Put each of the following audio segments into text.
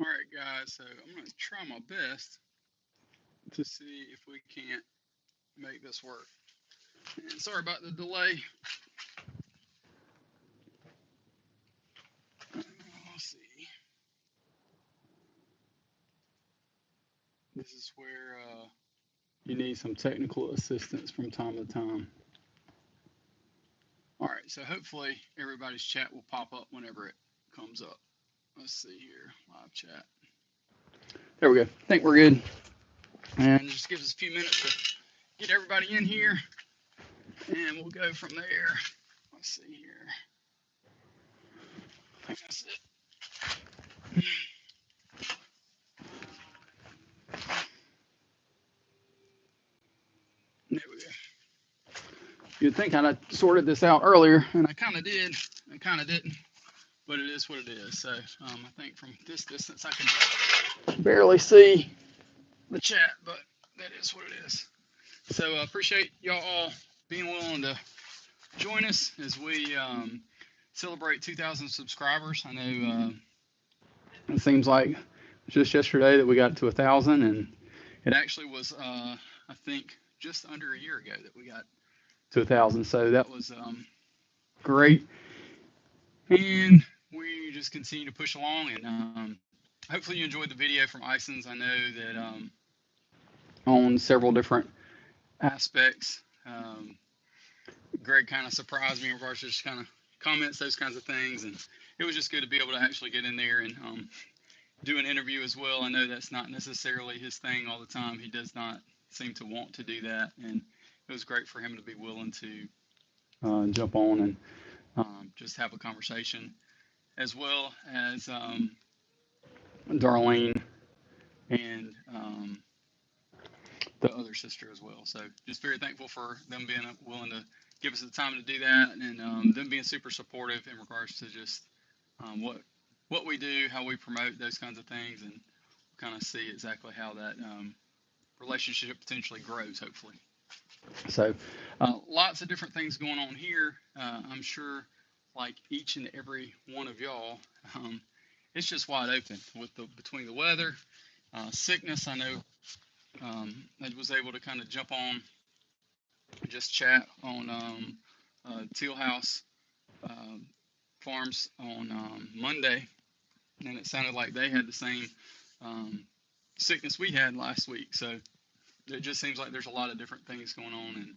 All right, guys, so I'm going to try my best to see if we can't make this work. And sorry about the delay. Let's see. This is where you need some technical assistance from time to time. All right, so hopefully everybody's chat will pop up whenever it comes up. Let's see here, live chat. There we go. I think we're good. And just give us a few minutes to get everybody in here, and we'll go from there. Let's see here. I think that's it. There we go. You'd think I'd sorted this out earlier, and I kind of did. I kind of didn't, but it is what it is. So I think from this distance I can barely see the chat, but that is what it is. So I appreciate y'all all being willing to join us as we celebrate 2,000 subscribers. I know it seems like just yesterday that we got to 1,000, and it actually was, I think, just under a year ago that we got to 1,000. So that was great, and we just continue to push along. And hopefully you enjoyed the video from Isons. I know that on several different aspects. Greg kind of surprised me in regards to just kind of comments, those kinds of things, and it was just good to be able to actually get in there and do an interview as well. I know that's not necessarily his thing all the time. He does not seem to want to do that, and it was great for him to be willing to jump on and just have a conversation, as well as Darlene and the other sister as well. So just very thankful for them being willing to give us the time to do that, and them being super supportive in regards to just what we do, how we promote those kinds of things, and kind of see exactly how that relationship potentially grows, hopefully. So lots of different things going on here. I'm sure, like each and every one of y'all, it's just wide open with between the weather, sickness. I know I was able to kind of jump on, just chat on Teal House Farms on Monday, and it sounded like they had the same sickness we had last week. So it just seems like there's a lot of different things going on,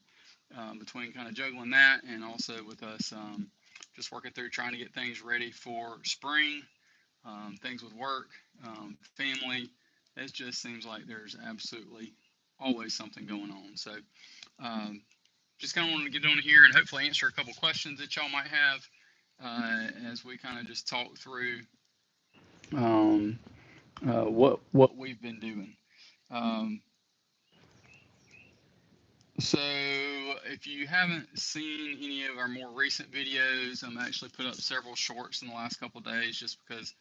and between kind of juggling that and also with us just working through trying to get things ready for spring, things with work, family, it just seems like there's absolutely always something going on. So just kind of wanted to get on here and hopefully answer a couple questions that y'all might have as we kind of just talk through what we've been doing. So if you haven't seen any of our more recent videos, I'm actually put up several shorts in the last couple of days just because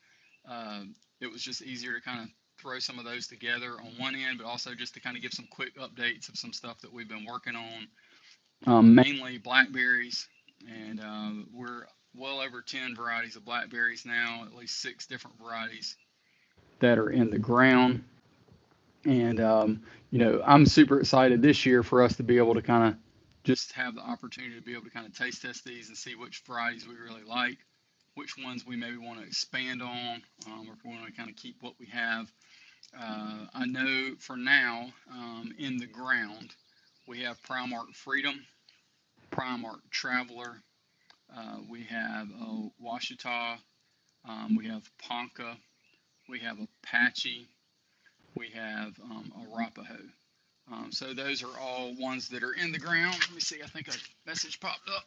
it was just easier to kind of throw some of those together on one end, but also just to kind of give some quick updates of some stuff that we've been working on, mainly blackberries, and we're well over 10 varieties of blackberries now, at least 6 different varieties that are in the ground. And, I'm super excited this year for us to be able to kind of just have the opportunity to be able to kind of taste test these and see which varieties we really like, which ones we maybe want to expand on, or if we want to kind of keep what we have. I know for now, in the ground, we have Primark Freedom, Primark Traveler, we have Washita, we have Ponca, we have Apache, we have Arapaho. So those are all ones that are in the ground. Let me see, I think a message popped up.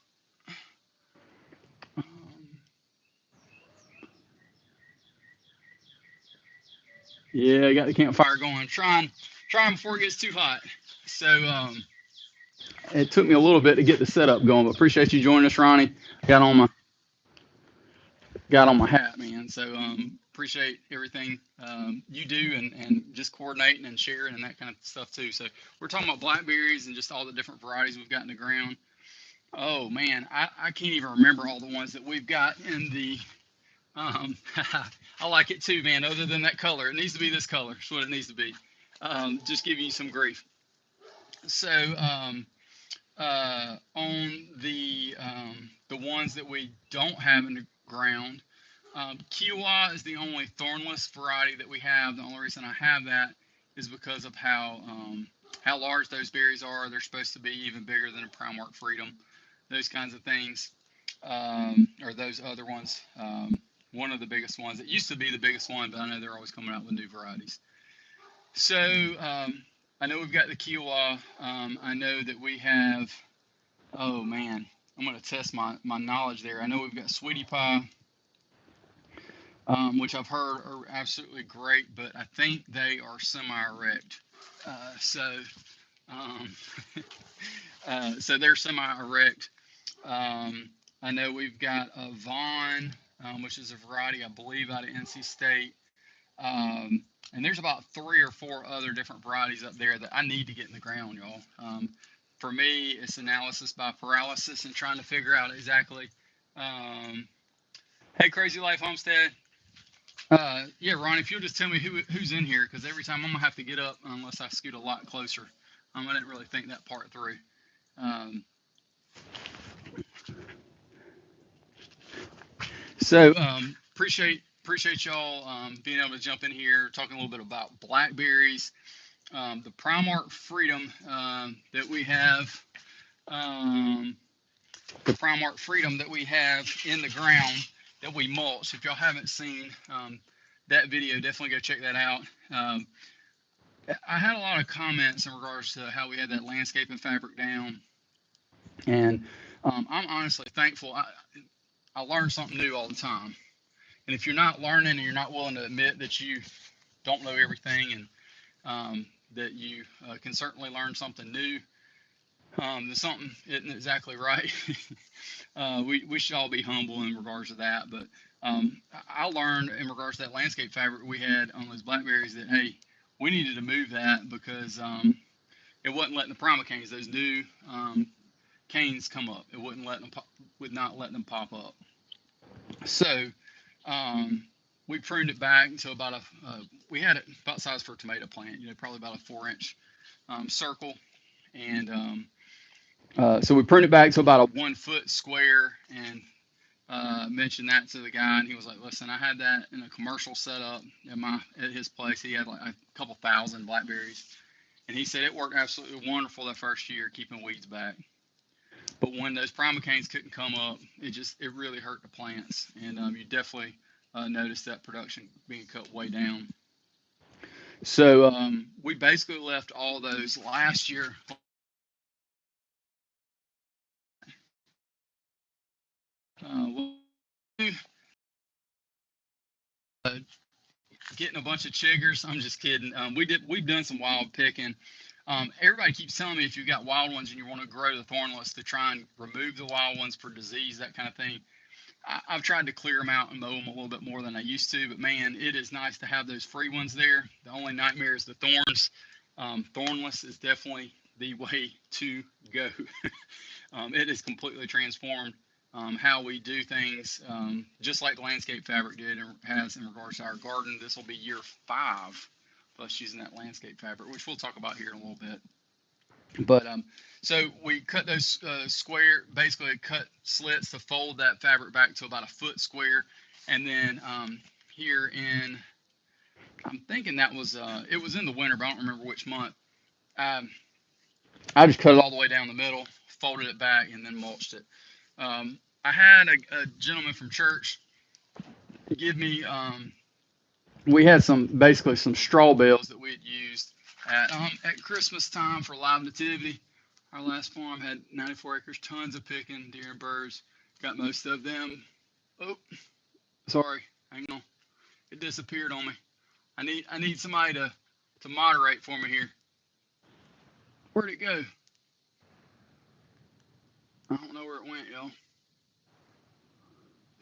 Yeah, I got the campfire going. Trying before it gets too hot. So it took me a little bit to get the setup going, but appreciate you joining us, Ronnie. Got on my hat, man. So appreciate everything you do and just coordinating and sharing and that kind of stuff too. So we're talking about blackberries and just all the different varieties we've got in the ground. Oh man, I can't even remember all the ones that we've got in the. I I like it too, man. Other than that color, it needs to be this color. That's what it needs to be. Just give you some grief. So on the ones that we don't have in the ground, Kiowa is the only thornless variety that we have. The only reason I have that is because of how large those berries are. They're supposed to be even bigger than a Primark Freedom, those kinds of things, or those other ones. One of the biggest ones. It used to be the biggest one, but I know they're always coming out with new varieties. So I know we've got the Kiowa. I know that we have, oh man, I'm going to test my knowledge there. I know we've got Sweetie Pie, which I've heard are absolutely great, but I think they are semi-erect. Um, so they're semi-erect. I know we've got a Vaughn, which is a variety, I believe, out of NC State. And there's about 3 or 4 other different varieties up there that I need to get in the ground, y'all. For me, it's analysis by paralysis and trying to figure out exactly. Hey, Crazy Life Homestead. Yeah, Ron, if you'll just tell me who's in here, because every time I'm going to have to get up unless I scoot a lot closer. I didn't really think that part through. So appreciate y'all being able to jump in here, talking a little bit about blackberries, the Primark Freedom that we have, the Primark Freedom that we have in the ground that we mulch. If y'all haven't seen that video, definitely go check that out. I had a lot of comments in regards to how we had that landscaping fabric down, and I'm honestly thankful. I learn something new all the time. And if you're not learning and you're not willing to admit that you don't know everything, and that you can certainly learn something new, then something isn't exactly right. We should all be humble in regards to that. But I learned in regards to that landscape fabric we had on those blackberries that, hey, we needed to move that because it wasn't letting the primocanes, those new canes, come up. It wouldn't let them would not let them pop up. So we pruned it back to about we had it about size for a tomato plant, probably about a 4-inch circle. And so we pruned it back to about a 1 foot square, and mentioned that to the guy, and he was like, listen, I had that in a commercial setup at his place. He had like a couple thousand blackberries, and he said it worked absolutely wonderful that first year, keeping weeds back. But when those primocanes couldn't come up, it really hurt the plants, and you definitely noticed that production being cut way down. So we basically left all those last year. Getting a bunch of chiggers. I'm just kidding. We've done some wild picking. Everybody keeps telling me if you've got wild ones and you want to grow the thornless, to try and remove the wild ones for disease, that kind of thing. I've tried to clear them out and mow them a little bit more than I used to, but man, it is nice to have those free ones there. The only nightmare is the thorns. Thornless is definitely the way to go. It is completely transformed how we do things, just like the landscape fabric did and has in regards to our garden. This will be year 5 of us using that landscape fabric, which we'll talk about here in a little bit. But so we cut those basically cut slits to fold that fabric back to about a foot square, and then here in, I'm thinking that was it was in the winter, but I don't remember which month. I just cut it all the way down the middle, folded it back, and then mulched it. I had a gentleman from church give me, we had basically some straw bales that we had used at Christmas time for Live Nativity. Our last farm had 94 acres, tons of picking, deer and birds. Got most of them. Oh, sorry, hang on. It disappeared on me. I need somebody to moderate for me here. Where'd it go? I don't know where it went, y'all.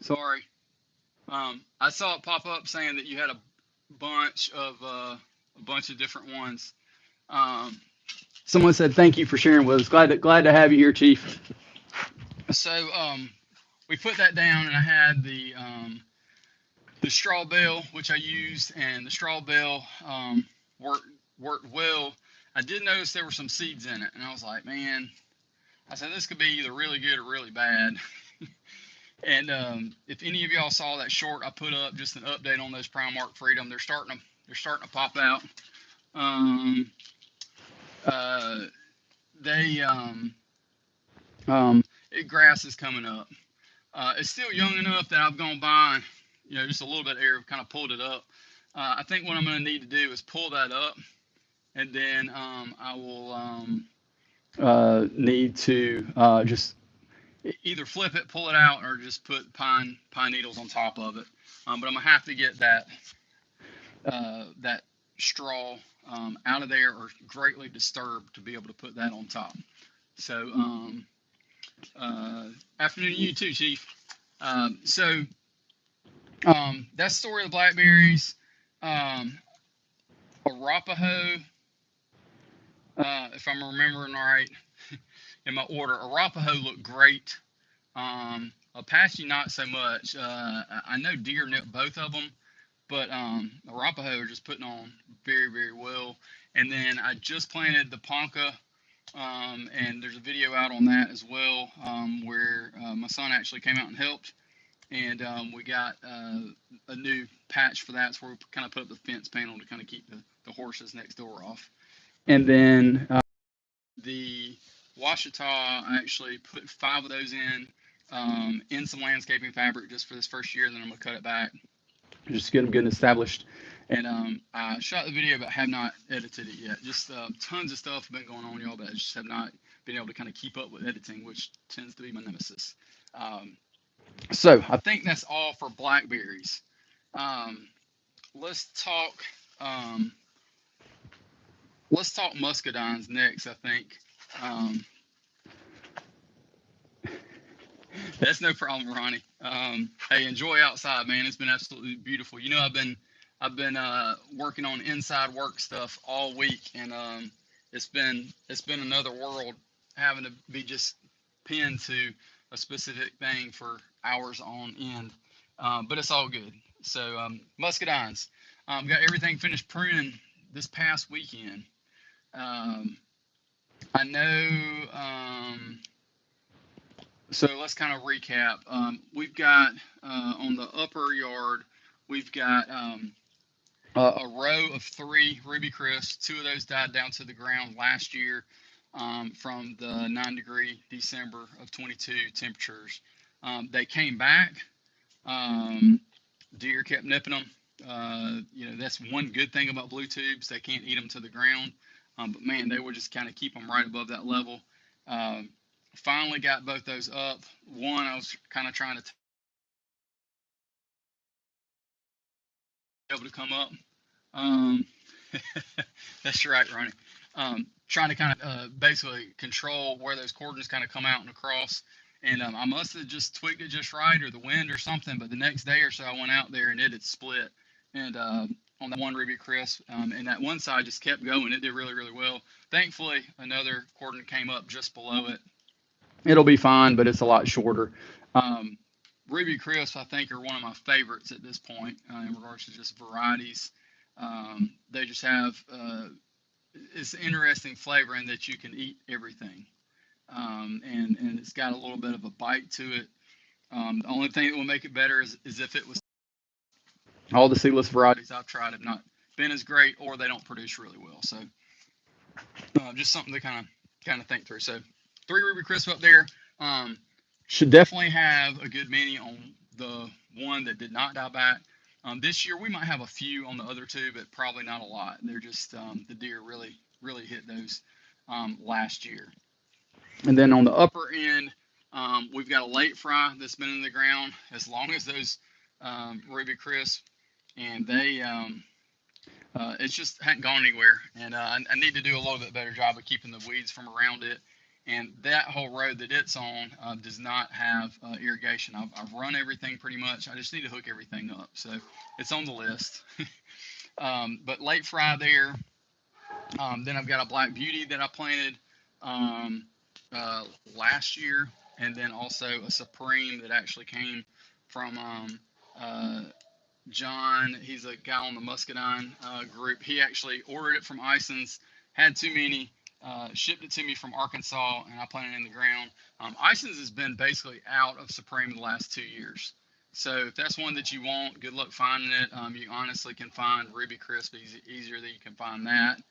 Sorry. I saw it pop up saying that you had a bunch of different ones. Someone said thank you for sharing with us. Glad to have you here, Chief. So we put that down, and I had the straw bale, which I used, and the straw bale worked well. I did notice there were some seeds in it, and I was like, man, I said this could be either really good or really bad. And if any of y'all saw that short I put up, just an update on those Primark Freedom, they're starting to pop out. They grass is coming up. It's still young enough that I've gone by, just a little bit of air, kind of pulled it up. I think what I'm going to need to do is pull that up, and then I will need to just either flip it, pull it out, or just put pine needles on top of it. But I'm gonna have to get that straw out of there or greatly disturbed to be able to put that on top. So afternoon to you too, Chief. So that's the story of the blackberries. Arapaho, if I'm remembering right in my order, Arapaho looked great. Apache not so much. I know deer nipped both of them, but Arapaho are just putting on very, very well. And then I just planted the Ponca, and there's a video out on that as well, where my son actually came out and helped. And we got a new patch for that, so we kind of put up the fence panel to kind of keep the horses next door off. And then the Washita, I actually put 5 of those in some landscaping fabric just for this first year, and then I'm going to cut it back, just get them good and established. And I shot the video, but have not edited it yet. Just tons of stuff have been going on, y'all, but I just have not been able to kind of keep up with editing, which tends to be my nemesis. So I think that's all for blackberries. Let's talk muscadines next, I think. That's no problem, Ronnie. Hey, enjoy outside, man. It's been absolutely beautiful. I've been working on inside work stuff all week, and it's been another world having to be just pinned to a specific thing for hours on end. But it's all good. So muscadines, got everything finished pruning this past weekend. I know. So let's kind of recap. We've got on the upper yard, we've got a row of 3 Ruby Crisps. 2 of those died down to the ground last year from the 9-degree December of 22 temperatures. They came back. Deer kept nipping them. That's one good thing about blue tubes. They can't eat them to the ground. But man, they would just kind of keep them right above that level. Finally got both those up. One, I was kind of trying to be able to come up. That's right, Ronnie. Trying to kind of basically control where those cordons kind of come out and across. And I must have just tweaked it just right, or the wind or something. But the next day or so, I went out there and it had split. And on that one Ruby Crisp, and that one side just kept going. It did really, really well. Thankfully, another cordon came up just below it. It'll be fine, but it's a lot shorter. Ruby Crisp, I think, are one of my favorites at this point in regards to just varieties. They just have it's an interesting flavor in that you can eat everything, and it's got a little bit of a bite to it. The only thing that will make it better is if it was. All the seedless varieties I've tried have not been as great, or they don't produce really well. So just something to kind of think through. So 3 Ruby Crisp up there. Should definitely have a good many on the one that did not die back. This year we might have a few on the other 2, but probably not a lot. They're just the deer really, really hit those last year. And then on the upper end, we've got a late fry that's been in the ground as long as those Ruby Crisp, and they it just hadn't gone anywhere. And I need to do a little bit better job of keeping the weeds from around it. And that whole road that it's on does not have irrigation. I've run everything pretty much. I just need to hook everything up. So it's on the list. But late fry there. Then I've got a Black Beauty that I planted last year. And then also a Supreme that actually came from John, he's a guy on the muscadine group. He actually ordered it from Ison's, had too many, shipped it to me from Arkansas, and I planted it in the ground. Ison's has been basically out of Supreme the last 2 years. So if that's one that you want, good luck finding it. You honestly can find Ruby Crisp easier than you can find that.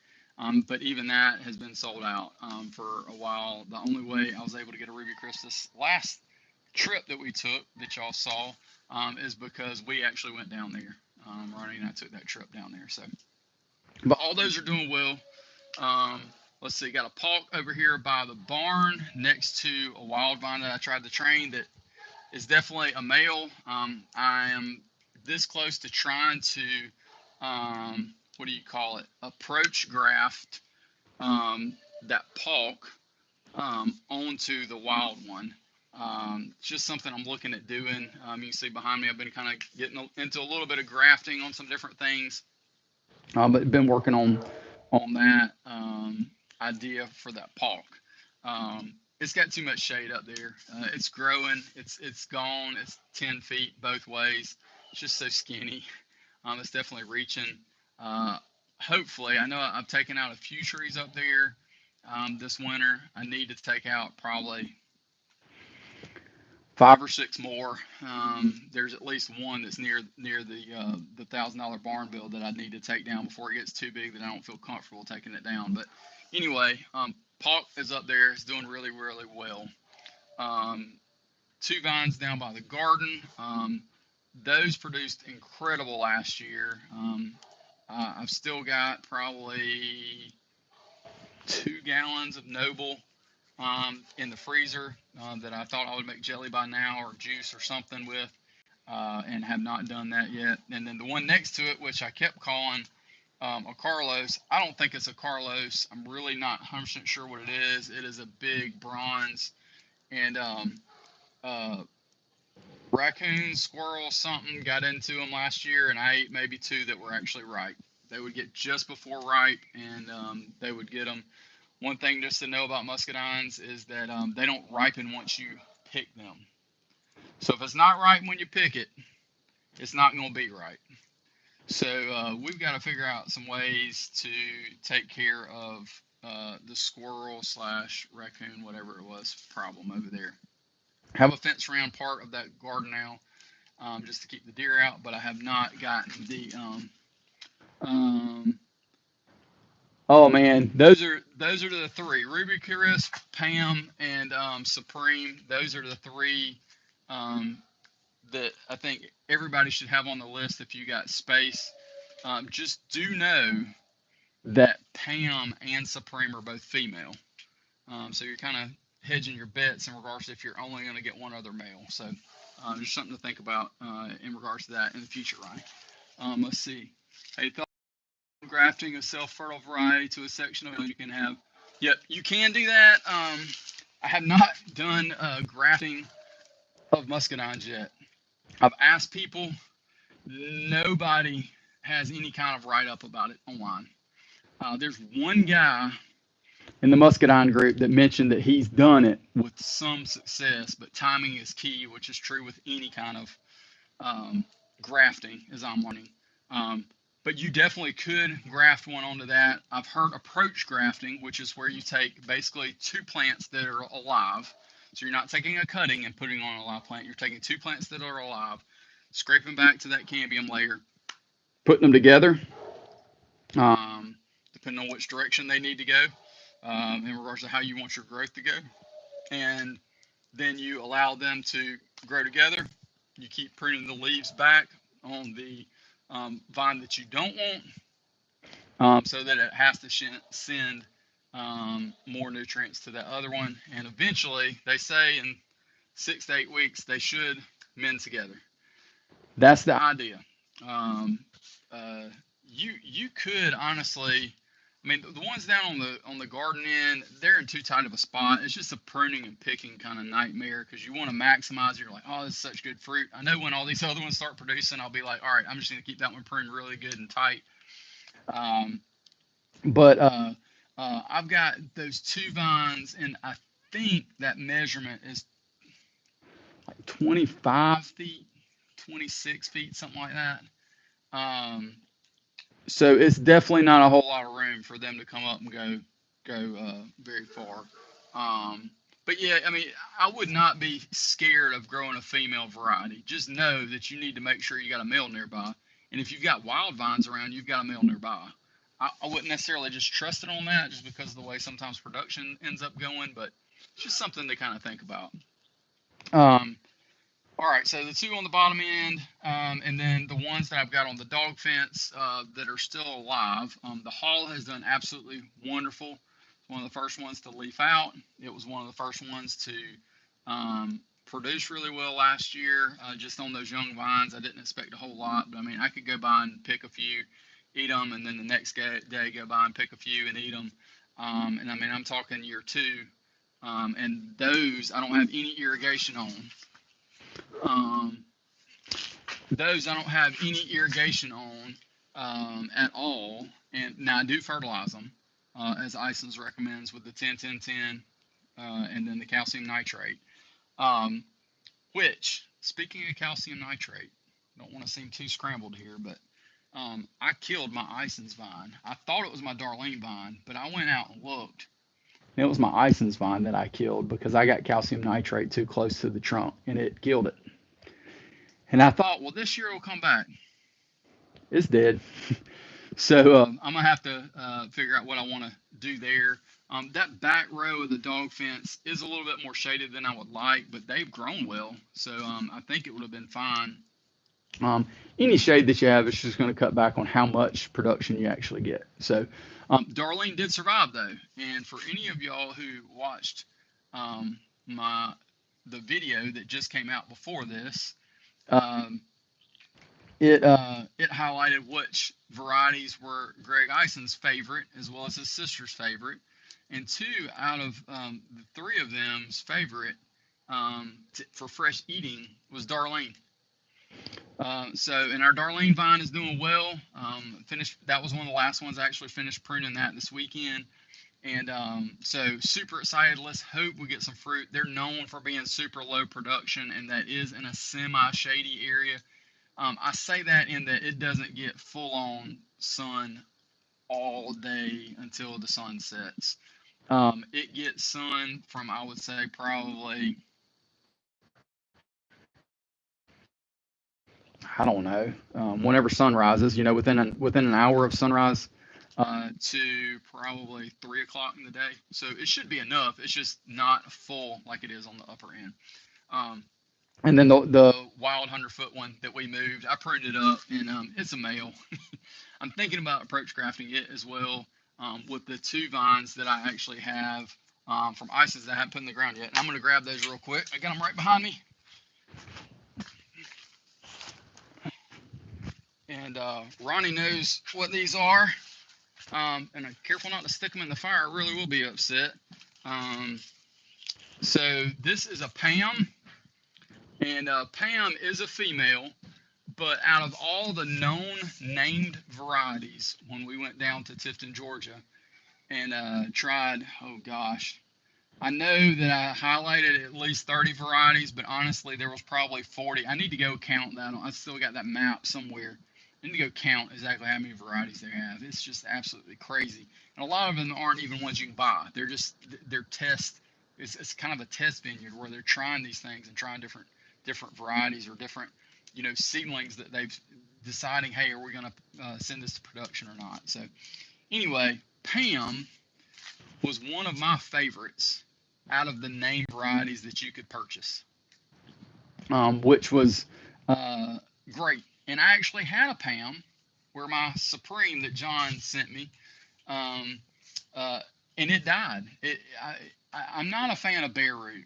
But even that has been sold out for a while. The only way I was able to get a Ruby Crisp this last trip that we took that y'all saw is because we actually went down there. Ronnie and I took that trip down there. So, but all those are doing well. Um, let's see, got a palk over here by the barn next to a wild vine that I tried to train that is definitely a male. I am this close to trying to, what do you call it, approach graft that palk onto the wild one. Just something I'm looking at doing. You can see behind me, I've been kind of getting into a little bit of grafting on some different things, but been working on that idea for that palk. It's got too much shade up there. It's growing. It's gone. It's 10 feet both ways. It's just so skinny. It's definitely reaching. Uh, Hopefully, I know I've taken out a few trees up there this winter. I need to take out probably 5 or 6 more. There's at least one that's near the $1,000 barn build that I need to take down before it gets too big that I don't feel comfortable taking it down. But anyway, Palk is up there. It's doing really, really well. 2 vines down by the garden. Those produced incredible last year. I've still got probably 2 gallons of Noble in the freezer that I thought I would make jelly by now or juice or something with, and have not done that yet. And then the one next to it, which I kept calling a Carlos, I don't think it's a Carlos. I'm really not 100% sure what it is. It is a big bronze, and raccoon, squirrel, something got into them last year, and I ate maybe 2 that were actually ripe. They would get just before ripe, and they would get them. One thing just to know about muscadines is that they don't ripen once you pick them. So if it's not ripe when you pick it, it's not going to be ripe. So we've got to figure out some ways to take care of the squirrel slash raccoon, whatever it was, problem over there. Have a fence around part of that garden now, just to keep the deer out, but I have not gotten the oh man, those are the 3: Ruby Crisp, Pam, and Supreme. Those are the 3 that I think everybody should have on the list if you got space. Just do know that Pam and Supreme are both female, so you're kind of hedging your bets in regards to if you're only going to get one other male. So just something to think about in regards to that in the future, Ronnie. Let's see. Hey, grafting a self-fertile variety to a section of it you can have. Yep, you can do that. I have not done grafting of muscadines yet. I've asked people. Nobody has any kind of write-up about it online. There's one guy in the muscadine group that mentioned that he's done it with some success, but timing is key, which is true with any kind of grafting, as I'm learning. But you definitely could graft one onto that. I've heard approach grafting, which is where you take basically 2 plants that are alive. So you're not taking a cutting and putting on a live plant. You're taking 2 plants that are alive, scraping back to that cambium layer, putting them together, depending on which direction they need to go in regards to how you want your growth to go. And then you allow them to grow together. You keep pruning the leaves back on the vine that you don't want, so that it has to send more nutrients to that other one. And eventually, they say in 6 to 8 weeks, they should mend together. That's the idea. You could honestly, I mean, the ones down on the garden end, they're in too tight of a spot. It's just a pruning and picking kind of nightmare because you want to maximize. You're like, oh, this is such good fruit. I know when all these other ones start producing, I'll be like, all right, I'm just going to keep that one pruned really good and tight. But I've got those 2 vines, and I think that measurement is like 25 feet, 26 feet, something like that. So it's definitely not a whole lot of room for them to come up and go very far. Um, but yeah, I mean, I would not be scared of growing a female variety. Just know that you need to make sure you got a male nearby. And if you've got wild vines around, you've got a male nearby. I wouldn't necessarily just trust it on that just because of the way sometimes production ends up going, but it's just something to kind of think about. Um, all right, so the two on the bottom end, and then the ones that I've got on the dog fence that are still alive. The Hall has done absolutely wonderful. It's one of the first ones to leaf out. It was one of the first ones to produce really well last year, just on those young vines. I didn't expect a whole lot, but I mean, I could go by and pick a few, eat them, and then the next day go by and pick a few and eat them. And I mean, I'm talking year two, and those I don't have any irrigation on. Um, those I don't have any irrigation on at all. And now I do fertilize them, as Ison's recommends with the 10-10-10 and then the calcium nitrate. Um, which, speaking of calcium nitrate, I don't want to seem too scrambled here, but I killed my Ison's vine. I thought it was my Darlene vine, but I went out and looked. And it was my Ison's vine that I killed because I got calcium nitrate too close to the trunk and it killed it. And I thought, well, this year it'll come back. It's dead. So I'm gonna have to figure out what I want to do there. That back row of the dog fence is a little bit more shaded than I would like, but they've grown well, so I think it would have been fine. Any shade that you have is just going to cut back on how much production you actually get. So Darlene did survive though, and for any of y'all who watched my the video that just came out before this, um, it highlighted which varieties were Greg Ison's favorite as well as his sister's favorite, and two out of the three of them's favorite for fresh eating was Darlene. And our Darlene vine is doing well. Finished. That was one of the last ones I actually finished pruning that this weekend. And so super excited. Let's hope we get some fruit. They're known for being super low production, and that is in a semi-shady area. I say that in that it doesn't get full-on sun all day until the sun sets. It gets sun from, I would say, probably, I don't know, whenever sun rises, within an hour of sunrise to probably 3 o'clock in the day. So it should be enough. It's just not full like it is on the upper end. Um, and then the wild 100-foot one that we moved, I pruned it up, and it's a male. I'm thinking about approach grafting it as well with the two vines that I actually have from Isons that I haven't put in the ground yet. And I'm going to grab those real quick. I got them right behind me. And Ronnie knows what these are. And I'm careful not to stick them in the fire. I really will be upset. So this is a Pam. And Pam is a female. But out of all the known named varieties, when we went down to Tifton, Georgia, and tried, oh gosh, I know that I highlighted at least 30 varieties, but honestly, there was probably 40. I need to go count that. I still got that map somewhere. I need to go count exactly how many varieties they have. It's just absolutely crazy. And a lot of them aren't even ones you can buy. They're test. It's kind of a test vineyard where they're trying these things and trying different varieties or different seedlings that they've deciding, hey, are we going to send this to production or not? So anyway, Pam was one of my favorites out of the name varieties that you could purchase, which was great. And I actually had a Pam where my Supreme that John sent me, um, and it died. I'm not a fan of bare root.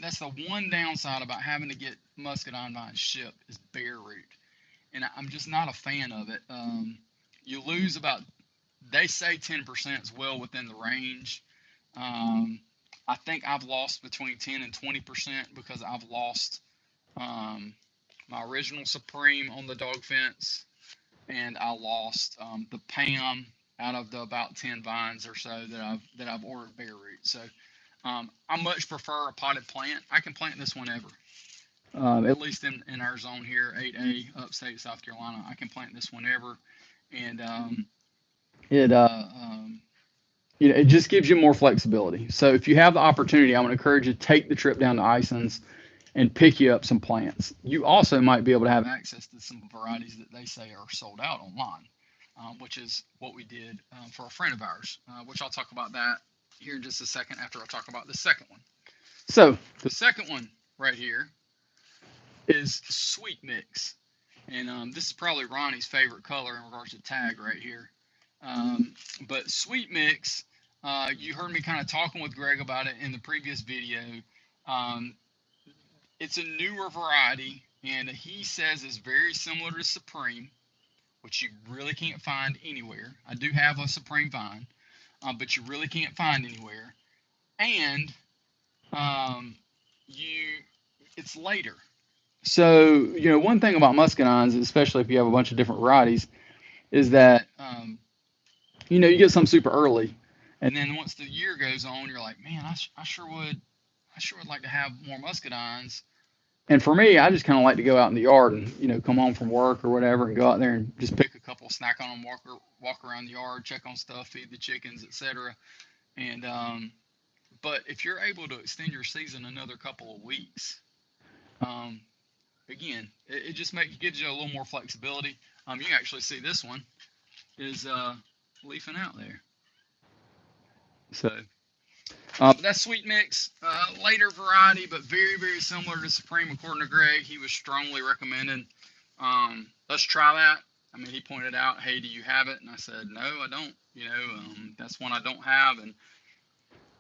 That's the one downside about having to get muscadine vines shipped is bare root. And I'm just not a fan of it. You lose about, they say 10% is well within the range. I think I've lost between 10 and 20% because I've lost my original Supreme on the dog fence, and I lost the Pam out of the about 10 vines or so that I've ordered bare root. So I much prefer a potted plant. I can plant this whenever. at least in our zone here, 8A, upstate South Carolina. I can plant this whenever, and it it just gives you more flexibility. So if you have the opportunity, I would encourage you to take the trip down to Ison's and pick you up some plants. You also might be able to have access to some varieties that they say are sold out online, which is what we did for a friend of ours, which I'll talk about that here in just a second after I talk about the second one. So the second one right here is Sweet Mix. And this is probably Ronnie's favorite color in regards to tag right here. But Sweet Mix, you heard me kind of talking with Greg about it in the previous video. It's a newer variety, and he says it's very similar to Supreme, which you really can't find anywhere. I do have a Supreme vine, but you really can't find anywhere. And it's later. So, one thing about muscadines, especially if you have a bunch of different varieties, is that, you get some super early. And then once the year goes on, you're like, man, I sure would like to have more muscadines. And for me, I just kind of like to go out in the yard and, come home from work or whatever and go out there and just pick a couple, snack on them, walk around the yard, check on stuff, feed the chickens, etc. And, but if you're able to extend your season another couple of weeks, again, it just gives you a little more flexibility. You can actually see this one is leafing out there. So that's Sweet Mix, later variety, but very, very similar to Supreme. According to Greg, he was strongly recommending, let's try that. I mean, he pointed out, hey, do you have it? And I said, no, I don't. That's one I don't have. And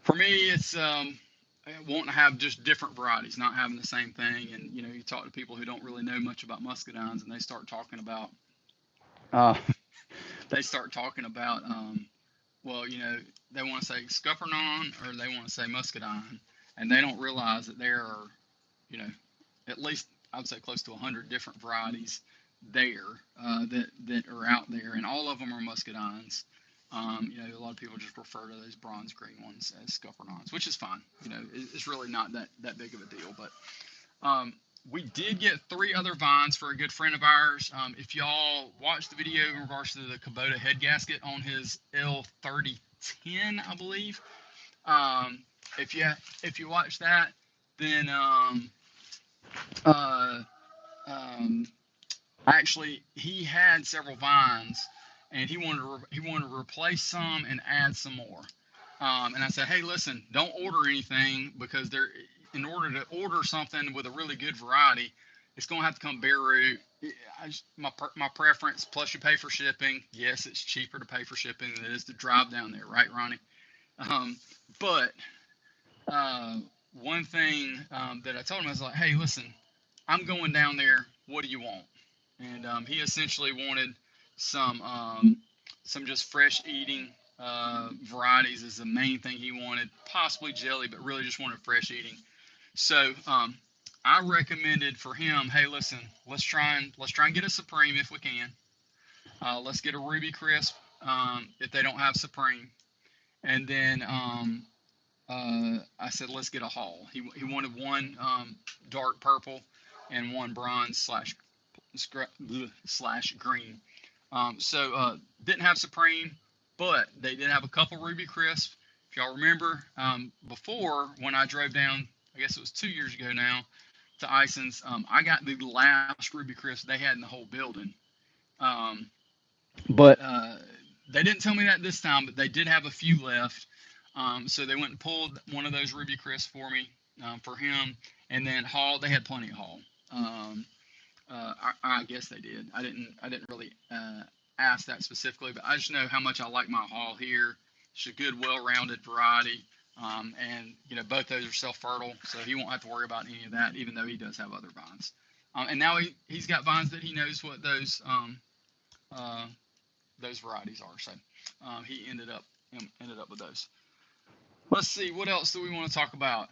for me, it's wanting to have just different varieties, not having the same thing. And, you talk to people who don't really know much about muscadines, and they start talking about, well, they want to say scuppernong or they want to say muscadine, and they don't realize that there are, at least I would say close to 100 different varieties there that are out there, and all of them are muscadines. A lot of people just refer to those bronze green ones as scuppernongs, which is fine. It's really not that big of a deal. But we did get 3 other vines for a good friend of ours. If y'all watched the video in regards to the Kubota head gasket on his L3010, I believe, if you watch that, then actually he had several vines, and he wanted to replace some and add some more. And I said, hey, listen, don't order anything, because in order to order something with a really good variety, it's going to have to come bare root. My preference, plus you pay for shipping. Yes, it's cheaper to pay for shipping than it is to drive down there, right, Ronnie? But one thing that I told him, I was like, hey, listen, I'm going down there. What do you want? And he essentially wanted some just fresh eating varieties is the main thing he wanted, possibly jelly, but really just wanted fresh eating. So I recommended for him, hey, listen, let's try and get a Supreme if we can. Let's get a Ruby Crisp if they don't have Supreme. And then I said, let's get a Hall. He wanted one dark purple and one bronze slash green. So didn't have Supreme, but they did have a couple Ruby Crisp. If y'all remember, before, when I drove down, I guess it was 2 years ago now, to Ison's, I got the last Ruby Crisp they had in the whole building. But they didn't tell me that this time, but they did have a few left. So they went and pulled one of those Ruby Crisp for me, for him. And then Hall, they had plenty of Hall. I guess they did. I didn't really ask that specifically, but I just know how much I like my Hall here. It's a good, well-rounded variety. And both those are self-fertile, so he won't have to worry about any of that, even though he does have other vines. And now he's got vines that he knows what those varieties are. So he ended up with those. Let's see, what else do we want to talk about?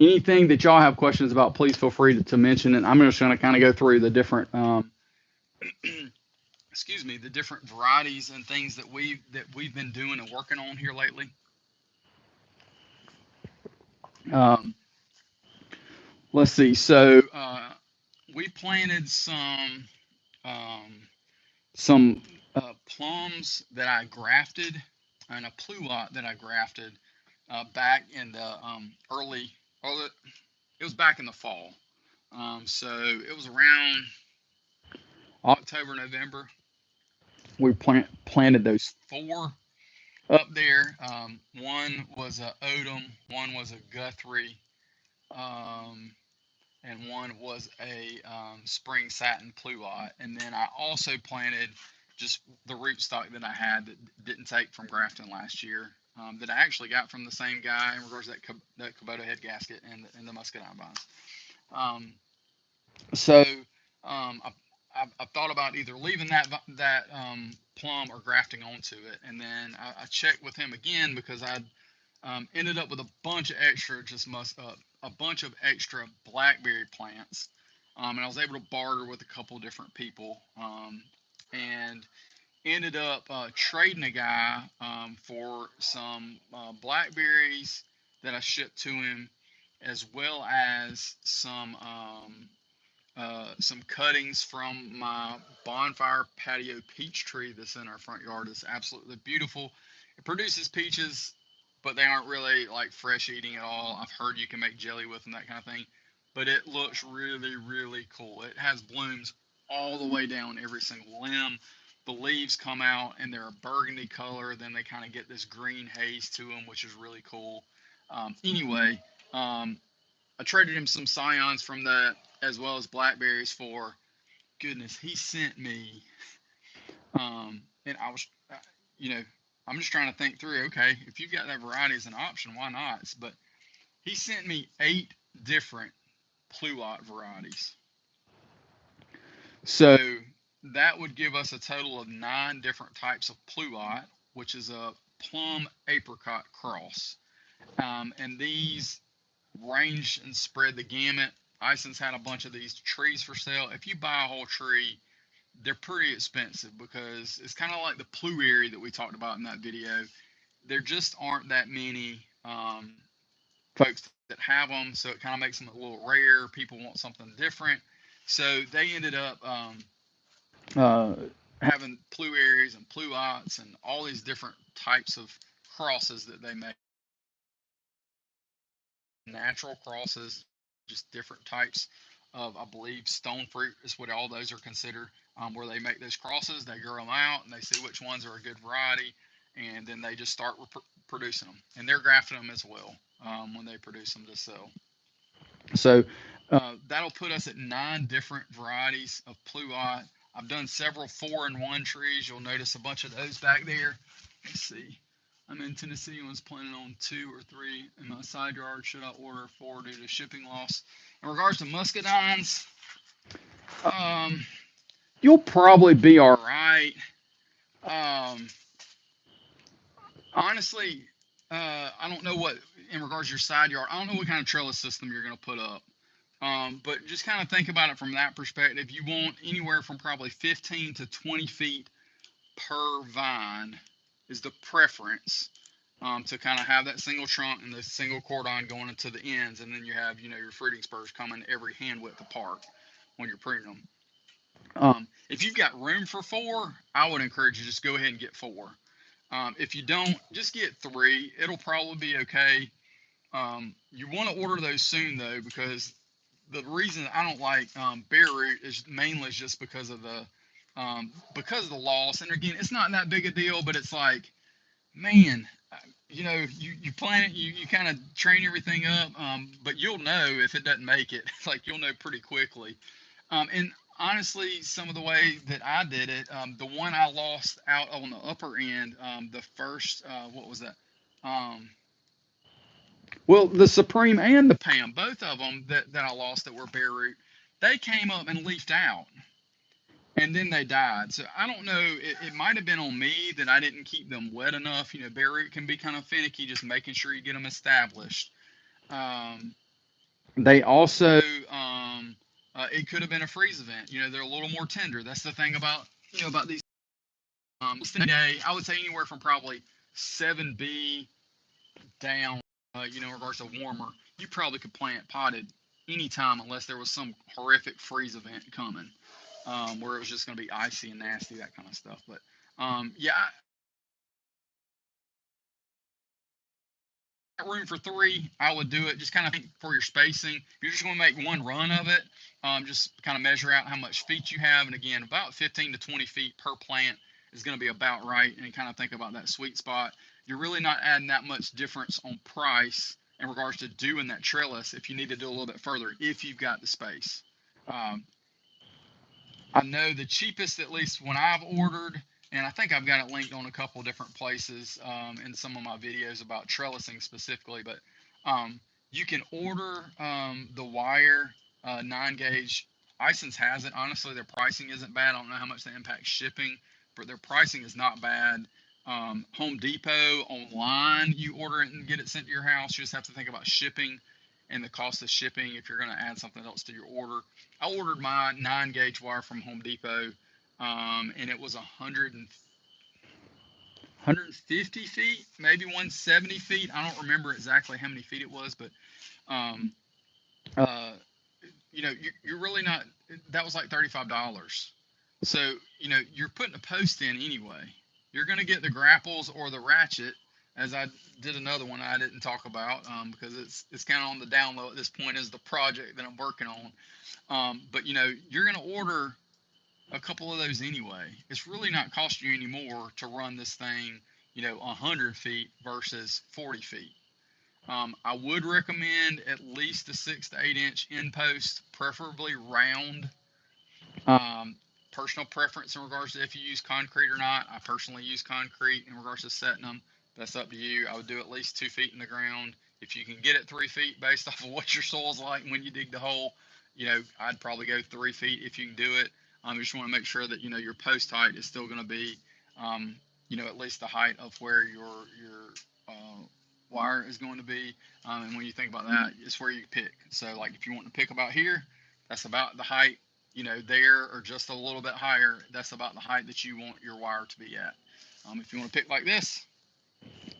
Anything that y'all have questions about, please feel free to mention it. I'm just going to kind of go through the different the different varieties and things that we've been doing and working on here lately. let's see. So we planted um, some plums that I grafted and a pluot that I grafted back in the early, it was back in the fall. So it was around October, November. We planted those four up there. One was a Odom, one was a Guthrie, um, and one was a spring satin pluot. And then I also planted just the rootstock that I had that didn't take from grafting last year, that I actually got from the same guy in regards to that Kubota head gasket and the muscadine vines. Um, so I thought about either leaving that plum or grafting onto it, and then I checked with him again because I ended up with a bunch of extra a bunch of extra blackberry plants, and I was able to barter with a couple of different people, and ended up trading a guy for some blackberries that I shipped to him, as well as some cuttings from my bonfire patio peach tree that's in our front yard. It's absolutely beautiful. It produces peaches, but they aren't really like fresh eating at all. I've heard you can make jelly with them, that kind of thing. But it looks really, really cool. It has blooms all the way down every single limb. The leaves come out and they're a burgundy color. Then they kind of get this green haze to them, which is really cool. Anyway, I traded him some scions from that, as well as blackberries for, goodness, he sent me, and I was, you know, I'm just trying to think through, okay, if you've got that variety as an option, why not? But he sent me 8 different pluot varieties. So that would give us a total of 9 different types of pluot, which is a plum apricot cross. And these range and spread the gamut. Ison's had a bunch of these trees for sale. If you buy a whole tree, they're pretty expensive because it's kind of like the blueberry that we talked about in that video. There just aren't that many folks that have them, so it kind of makes them a little rare. People want something different, so they ended up uh, having blueberries and pluots and all these different types of crosses that they make. Natural crosses, just different types of, I believe, stone fruit is what all those are considered, where they make those crosses, they grow them out, and they see which ones are a good variety, and then they just start producing them. And they're grafting them as well when they produce them to sell. So that'll put us at 9 different varieties of pluot. I've done several 4-in-1 trees. You'll notice a bunch of those back there. Let's see. I'm in Tennessee and was planning on 2 or 3 in my side yard. Should I order 4 due to shipping loss? In regards to muscadines, you'll probably be all right. Um, honestly, I don't know what, in regards to your side yard, I don't know what kind of trellis system you're going to put up. But just kind of think about it from that perspective. You want anywhere from probably 15 to 20 feet per vine is the preference, to kind of have that single trunk and the single cordon going into the ends, and then you have, your fruiting spurs coming every hand width apart when you're pruning them. If you've got room for 4, I would encourage you just go ahead and get 4. If you don't, just get 3. It'll probably be okay. You want to order those soon though, because the reason I don't like bare root is mainly just because of the loss. And again, it's not that big a deal, but it's like, man, you plan it, you kind of train everything up, but you'll know if it doesn't make it. Like, you'll know pretty quickly. And honestly, some of the way that I did it, the one I lost out on the upper end, the first, what was that? Well, the Supreme and the Pam, both of them that I lost that were bare root, they came up and leafed out, and then they died. So I don't know. It might have been on me that I didn't keep them wet enough. Bare root can be kind of finicky, just making sure you get them established. They also, it could have been a freeze event. They're a little more tender. That's the thing about these. Day, I would say anywhere from probably 7B down, in regards to warmer, you probably could plant potted any time unless there was some horrific freeze event coming, where it was just going to be icy and nasty, that kind of stuff. But yeah, room for three, I would do it. Just kind of think for your spacing. If you're just going to make one run of it, just kind of measure out how much feet you have. And again, about 15 to 20 feet per plant is going to be about right. And kind of think about that sweet spot. You're really not adding that much difference on price in regards to doing that trellis if you need to do a little bit further, if you've got the space. Um, I know the cheapest, at least when I've ordered, and I think I've got it linked on a couple different places in some of my videos about trellising specifically, but you can order the wire 9 gauge. Ison's has it. Honestly, their pricing isn't bad. I don't know how much they impact shipping, but their pricing is not bad. Home Depot online, you order it and get it sent to your house. You just have to think about shipping and the cost of shipping if you're going to add something else to your order. I ordered my 9 gauge wire from Home Depot, and it was 150 feet, maybe 170 feet. I don't remember exactly how many feet it was, but um, uh, you're really not. That was like $35. So you're putting a post in anyway. You're going to get the grapples or the ratchet, as I did another one I didn't talk about because it's kind of on the down low at this point as the project that I'm working on. But you're going to order a couple of those anyway. It's really not costing you any more to run this thing 100 feet versus 40 feet. I would recommend at least a 6 to 8 inch end post, preferably round. Um, Personal preference in regards to if you use concrete or not. I personally use concrete in regards to setting them. That's up to you. I would do at least 2 feet in the ground. If you can get it 3 feet based off of what your soil's like when you dig the hole, I'd probably go 3 feet if you can do it. You just want to make sure that your post height is still going to be, at least the height of where your wire is going to be. And when you think about that, it's where you pick. So, like if you want to pick about here, that's about the height. There or just a little bit higher, that's about the height that you want your wire to be at. If you want to pick like this,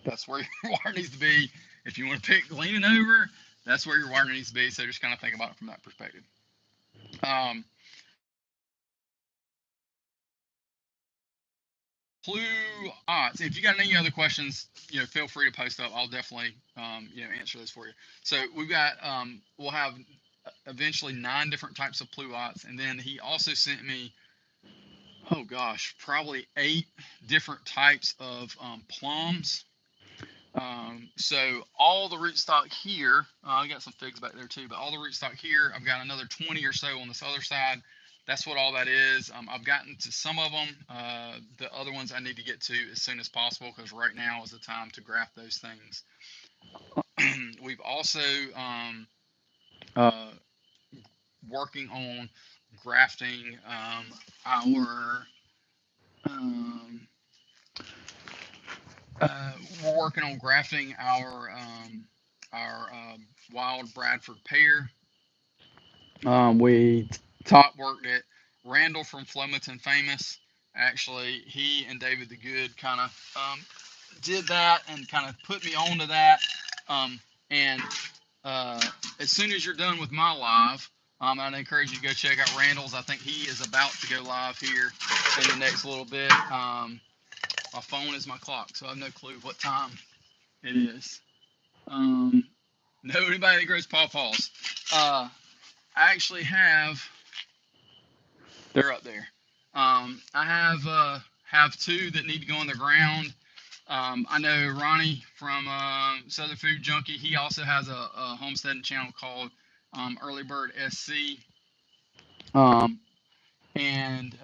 that's where your wire needs to be. If you want to pick leaning over, that's where your wire needs to be. So just kind of think about it from that perspective. If you got any other questions, feel free to post up. I'll definitely, answer those for you. So we've got, we'll have eventually 9 different types of pluots, and then he also sent me, oh gosh, probably 8 different types of plums. So all the rootstock here, I got some figs back there too, but all the rootstock here, I've got another 20 or so on this other side. That's what all that is. I've gotten to some of them. The other ones I need to get to as soon as possible because right now is the time to graft those things. We've also working on grafting we're working on grafting our wild Bradford pear. We top worked it. Randall from Flomaton Famous, actually, he and David the Good kind of did that and kind of put me onto that. And as soon as you're done with my live, I'd encourage you to go check out Randall's. I think he is about to go live here in the next little bit. My phone is my clock, so I have no clue what time it is. No, anybody that grows pawpaws. I actually have. They're up there. I have 2 that need to go in the ground. I know Ronnie from Southern Food Junkie. He also has a homesteading channel called Early Bird SC. And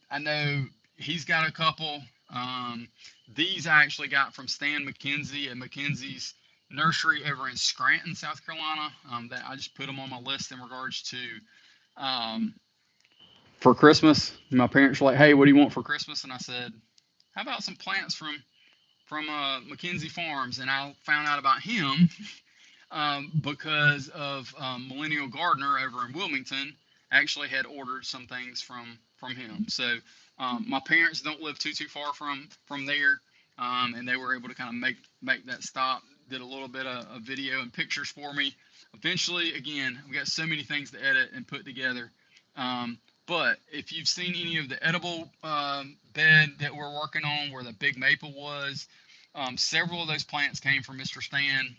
I know he's got a couple. These I actually got from Stan McKenzie at McKenzie's Nursery over in Scranton, South Carolina. That I just put them on my list in regards to for Christmas. My parents were like, "Hey, what do you want for Christmas?" And I said, "How about some plants from McKenzie Farms?" And I found out about him because of Millennial Gardener over in Wilmington actually had ordered some things from him. So my parents don't live too far from there, and they were able to kind of make that stop. did a little bit of video and pictures for me. Eventually, again, we got so many things to edit and put together. But if you've seen any of the edible bed that we're working on, where the big maple was, several of those plants came from Mr. Stan.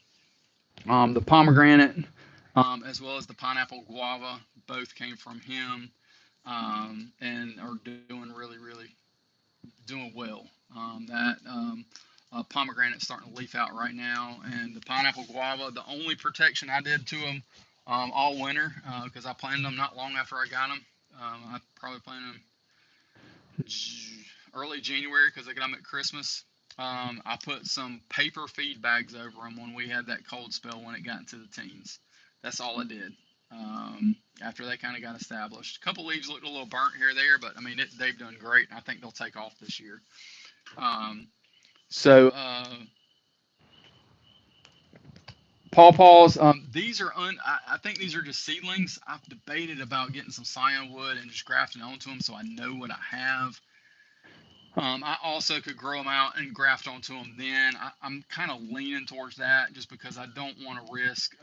The pomegranate, as well as the pineapple guava, both came from him, and are doing really doing well. That pomegranate's starting to leaf out right now, and the pineapple guava, the only protection I did to them all winter, because I planted them not long after I got them. I probably planted them early January because I got them at Christmas. I put some paper feed bags over them when we had that cold spell when it got into the teens. That's all I did. After they kind of got established, a couple leaves looked a little burnt here or there, but I mean they've done great. I think they'll take off this year. So pawpaws. These are I think these are just seedlings. I've debated about getting some scion wood and just grafting onto them so I know what I have. I also could grow them out and graft onto them then. I'm kind of leaning towards that just because I don't want to risk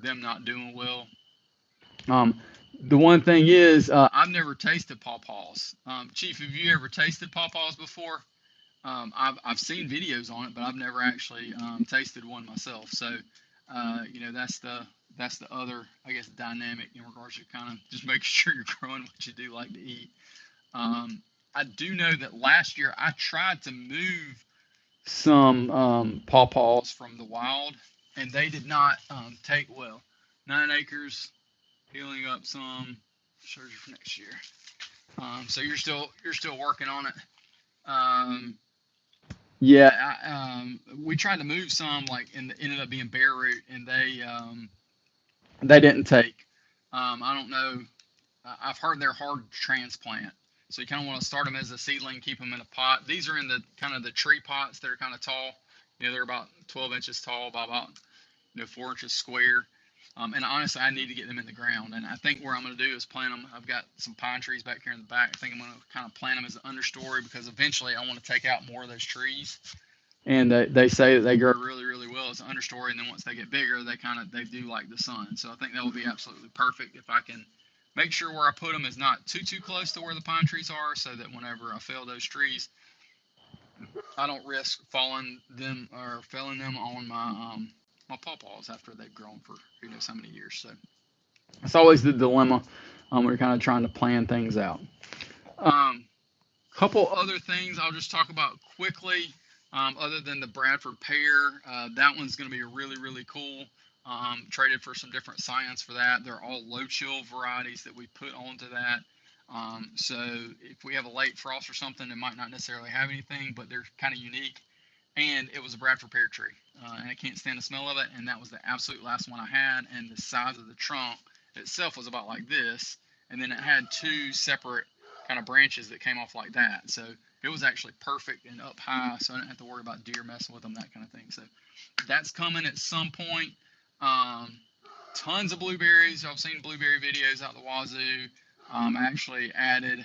them not doing well. The one thing is, I've never tasted pawpaws. Chief, have you ever tasted pawpaws before? I've seen videos on it, but I've never actually tasted one myself. So, that's the other, I guess, dynamic in regards to kind of just making sure you're growing what you do like to eat. I do know that last year I tried to move some pawpaws from the wild, and they did not take well. 9 acres, healing up some. Surgery for next year. So you're still working on it. Yeah, we tried to move some, and ended up being bare root, and they didn't take. I don't know. I've heard they're hard to transplant, so you kind of want to start them as a seedling, keep them in a pot. These are in the kind of the tree pots that are kind of tall. They're about 12 inches tall by about 4 inches square. And honestly, I need to get them in the ground. And I think what I'm going to do is plant them. I've got some pine trees back here in the back. I think I'm going to kind of plant them as an understory because eventually I want to take out more of those trees. And they say that they grow really well as an understory. And then once they get bigger, they do like the sun. So I think that would be absolutely perfect if I can make sure where I put them is not too close to where the pine trees are, so that whenever I fell those trees, I don't risk felling them on my pawpaws after they've grown for who knows how many years. So it's always the dilemma. We're kind of trying to plan things out. Couple other things I'll just talk about quickly. Other than the Bradford pear, that one's going to be really cool. Traded for some different science for that. They're all low chill varieties that we put onto that. So if we have a late frost or something, it might not necessarily have anything, but they're kind of unique. And it was a Bradford pear tree, and I can't stand the smell of it. And that was the absolute last one I had. And the size of the trunk itself was about like this, and then it had 2 separate kind of branches that came off like that. So it was actually perfect and up high, so I didn't have to worry about deer messing with them, that kind of thing. So that's coming at some point. Tons of blueberries. I've seen blueberry videos out the wazoo. I actually added,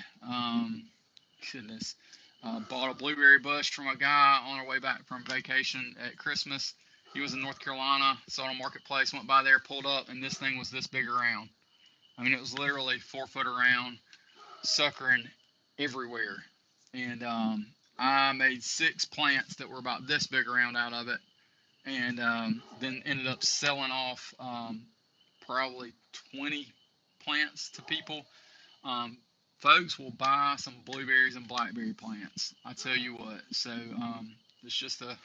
bought a blueberry bush from a guy on our way back from vacation at Christmas. He was in North Carolina, saw it on Marketplace, went by there, pulled up, and this thing was this big around. I mean, it was literally 4 foot around, suckering everywhere. And I made 6 plants that were about this big around out of it, and then ended up selling off probably 20 plants to people. Folks will buy some blueberries and blackberry plants. I tell you what. So it's just a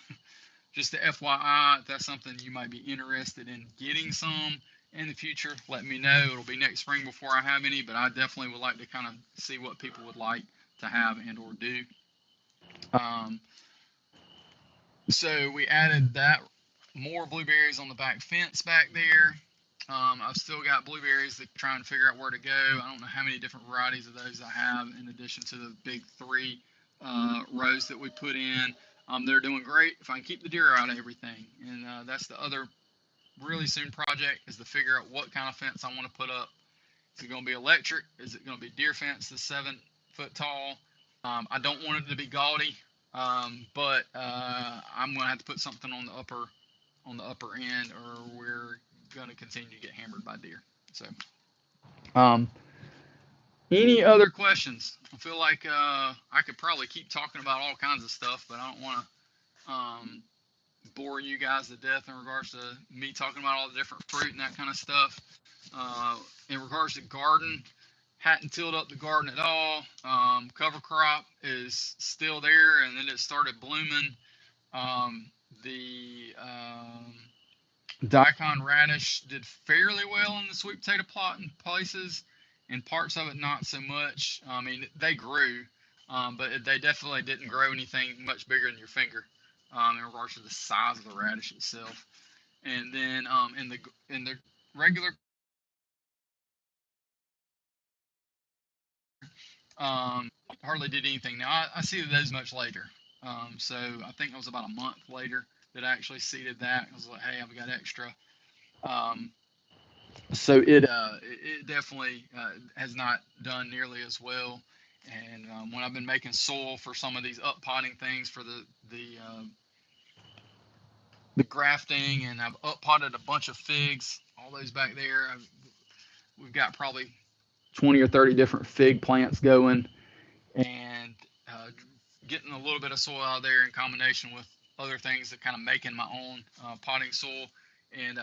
FYI. If that's something you might be interested in getting some in the future, let me know. It'll be next spring before I have any, but I definitely would like to kind of see what people would like to have and or do. So we added that, more blueberries on the back fence back there. I've still got blueberries that trying to figure out where to go. I don't know how many different varieties of those I have in addition to the big 3 rows that we put in. They're doing great if I can keep the deer out of everything. And that's the other really soon project, is to figure out what kind of fence I want to put up. Is it going to be electric? Is it going to be deer fence that's 7 foot tall? I don't want it to be gaudy, but I'm going to have to put something on on the upper end, or we're going to continue to get hammered by deer. So, any other questions? I feel like I could probably keep talking about all kinds of stuff, but I don't want to bore you guys to death in regards to me talking about all the different fruit and that kind of stuff. In regards to garden, hadn't tilled up the garden at all. Cover crop is still there, and then it started blooming. The daikon radish did fairly well in the sweet potato plot in places, and parts of it not so much. I mean, they grew, but they definitely didn't grow anything much bigger than your finger in regards to the size of the radish itself. And then in the regular hardly did anything. Now I seeded those much later, so I think it was about a month later that I actually seeded that. I was like, hey, I've got extra. Um, so it definitely has not done nearly as well. And when I've been making soil for some of these up potting things for the grafting, and I've up potted a bunch of figs, all those back there. We've got probably 20 or 30 different fig plants going, and getting a little bit of soil out there in combination with other things that kind of making my own potting soil, and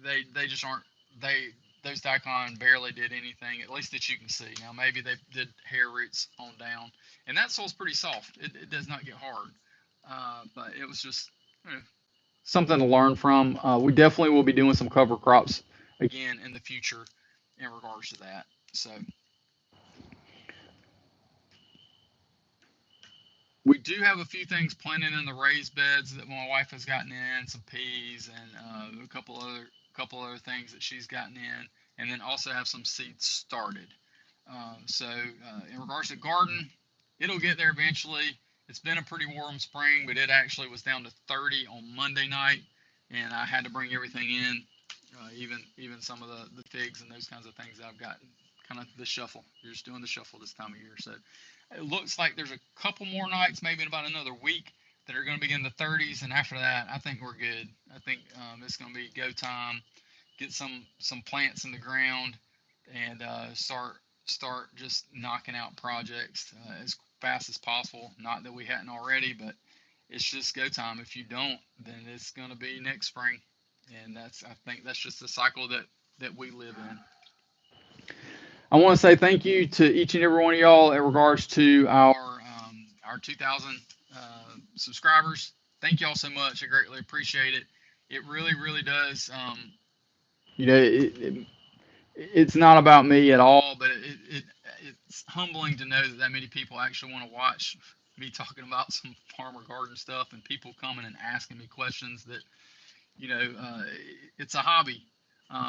they just aren't they those daikon barely did anything, at least that you can see. Now maybe they did hair roots on down, and that soil's pretty soft. It does not get hard, but it was just something to learn from. We definitely will be doing some cover crops again in the future in regards to that. So we do have a few things planted in the raised beds that my wife has gotten in, some peas and a couple other things that she's gotten in, and then also have some seeds started. So in regards to garden, it'll get there eventually. It's been a pretty warm spring, but it actually was down to 30 on Monday night, and I had to bring everything in, even some of the figs and those kinds of things that I've got. Kind of the shuffle. You're just doing the shuffle this time of year. So it looks like there's a couple more nights, maybe in about another week, that are going to be in the 30s, and after that, I think we're good. I think it's going to be go time. Get some plants in the ground, and start just knocking out projects as fast as possible. Not that we hadn't already, but it's just go time. If you don't, then it's going to be next spring, and I think that's just the cycle that we live in. I want to say thank you to each and every one of y'all in regards to our 2,000 subscribers. Thank y'all so much. I greatly appreciate it. It really does. It's not about me at all, but it's humbling to know that many people actually want to watch me talking about some farmer garden stuff, and people coming and asking me questions that it's a hobby,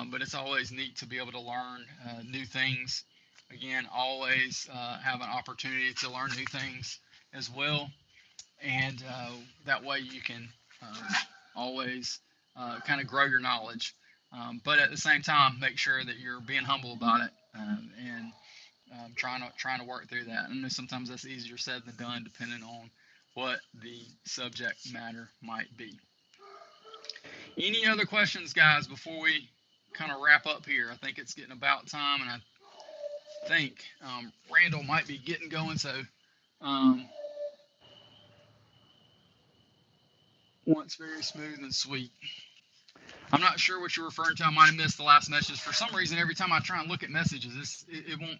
but it's always neat to be able to learn new things. Again, always have an opportunity to learn new things as well, and that way you can always kind of grow your knowledge. But at the same time, make sure that you're being humble about it, and trying to work through that. I know sometimes that's easier said than done, depending on what the subject matter might be. Any other questions, guys, before we kind of wrap up here? I think it's getting about time, and I think Randall might be getting going. So once very smooth and sweet. I'm not sure what you're referring to. I might have missed the last message. For some reason, every time I try and look at messages, it won't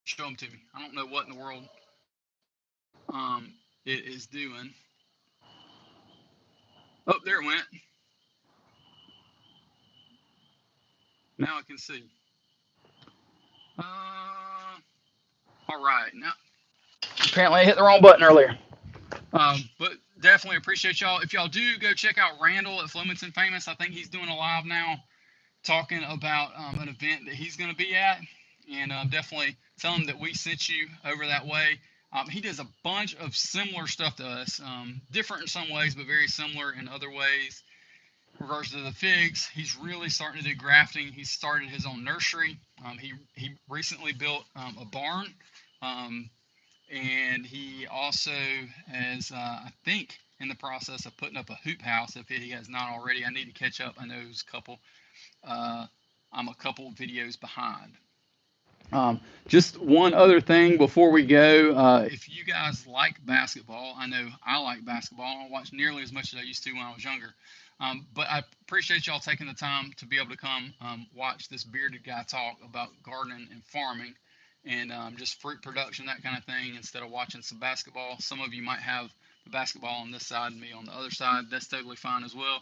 show them to me. I don't know what in the world it is doing. Oh, there it went. Now I can see. All right. Now, apparently I hit the wrong button earlier. But definitely appreciate y'all. If y'all do go check out Randall at Flemington Famous, I think he's doing a live now talking about an event that he's going to be at. And definitely tell him that we sent you over that way. He does a bunch of similar stuff to us, different in some ways, but very similar in other ways. In regards to the figs, he's really starting to do grafting. He started his own nursery. He recently built a barn, and he also has, I think, in the process of putting up a hoop house. If he has not already, I need to catch up. I know there's a couple. I'm a couple videos behind. Just one other thing before we go. If you guys like basketball, I know I like basketball. I don't watch nearly as much as I used to when I was younger. But I appreciate y'all taking the time to be able to come watch this bearded guy talk about gardening and farming and just fruit production, that kind of thing, instead of watching some basketball. Some of you might have the basketball on this side and me on the other side. That's totally fine as well.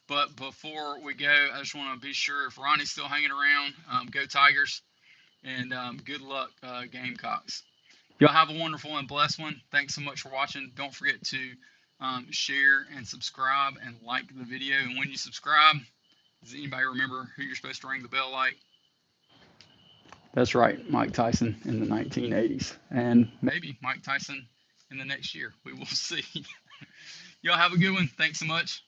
But before we go, I just want to be sure if Ronnie's still hanging around, go Tigers, and good luck, Gamecocks. Y'all have a wonderful and blessed one. Thanks so much for watching. Don't forget to share and subscribe and like the video. And when you subscribe, does anybody remember who you're supposed to ring the bell like? That's right, Mike Tyson in the 1980s. And maybe Mike Tyson in the next year. We will see. Y'all have a good one. Thanks so much.